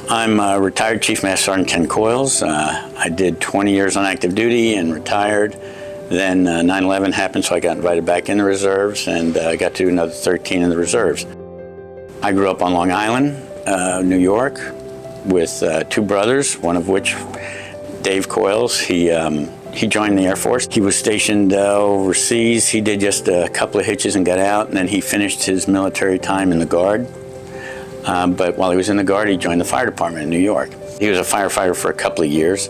I'm a retired Chief Master Sergeant Ken Koyles. I did 20 years on active duty and retired. Then 9/11 happened, so I got invited back in the reserves, and I got to do another 13 in the reserves. I grew up on Long Island, New York, with two brothers, one of which, Dave Koyles, he joined the Air Force. He was stationed overseas. He did just a couple of hitches and got out, and then he finished his military time in the Guard. But while he was in the Guard, he joined the fire department in New York. He was a firefighter for a couple of years,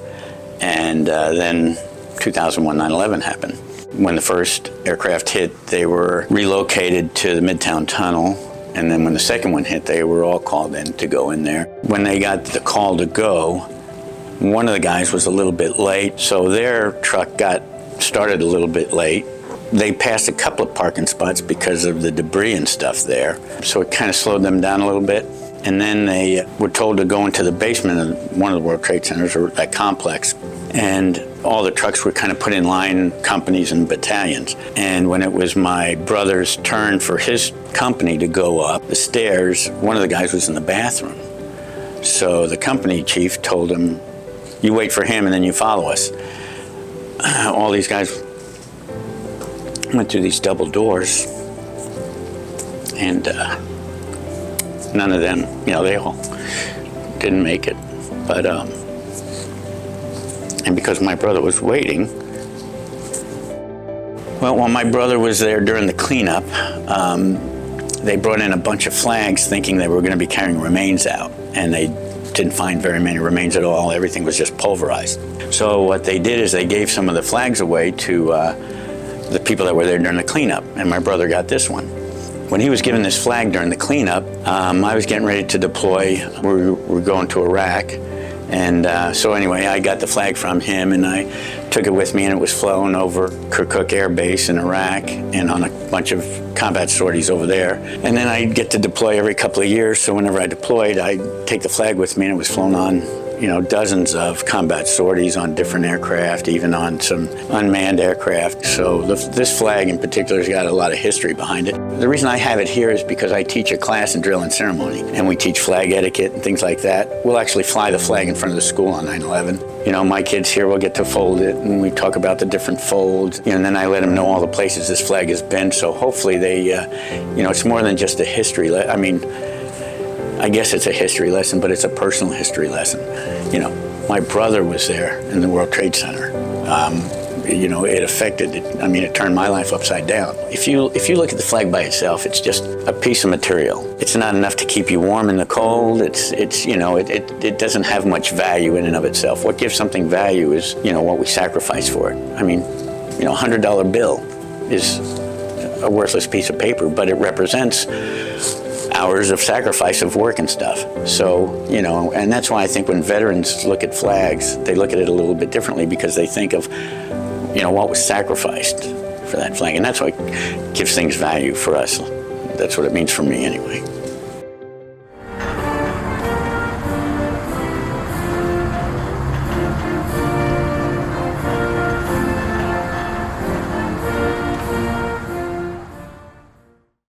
and then 2001 9/11 happened. When the first aircraft hit, they were relocated to the Midtown Tunnel, and then when the second one hit, they were all called in to go in there. When they got the call to go, one of the guys was a little bit late, so their truck got started a little bit late. They passed a couple of parking spots because of the debris and stuff there, so it kind of slowed them down a little bit. And then they were told to go into the basement of one of the World Trade Centers, or that complex, and all the trucks were kind of put in line, companies and battalions. And when it was my brother's turn for his company to go up the stairs, one of the guys was in the bathroom. So the company chief told him, "You wait for him and then you follow us." All these guys went through these double doors, and none of them, they all didn't make it. But and because my brother was waiting, well, while my brother was there during the cleanup, they brought in a bunch of flags thinking they were going to be carrying remains out, and they didn't find very many remains at all. Everything was just pulverized. So what they did is they gave some of the flags away to the people that were there during the cleanup, and my brother got this one. When he was given this flag during the cleanup, I was getting ready to deploy. We were going to Iraq, and so anyway, I got the flag from him, and I took it with me, and it was flown over Kirkuk Air Base in Iraq and on a bunch of combat sorties over there. And then I'd get to deploy every couple of years, so whenever I deployed, I'd take the flag with me, and it was flown on dozens of combat sorties on different aircraft, even on some unmanned aircraft. So this flag in particular has got a lot of history behind it. The reason I have it here is because I teach a class in drill and ceremony, and we teach flag etiquette and things like that. We'll actually fly the flag in front of the school on 9/11. My kids here will get to fold it, and we talk about the different folds, and then I let them know all the places this flag has been, so hopefully they, it's more than just a history. I guess it's a history lesson, but it's a personal history lesson. My brother was there in the World Trade Center. It affected it. It turned my life upside down. If you look at the flag by itself, it's just a piece of material. It's not enough to keep you warm in the cold. It doesn't have much value in and of itself. What gives something value is, what we sacrifice for it. A $100 bill is a worthless piece of paper, but it represents hours of sacrifice of work and stuff. So, and that's why I think when veterans look at flags, they look at it a little bit differently, because they think of, what was sacrificed for that flag. And that's what gives things value for us. That's what it means for me anyway.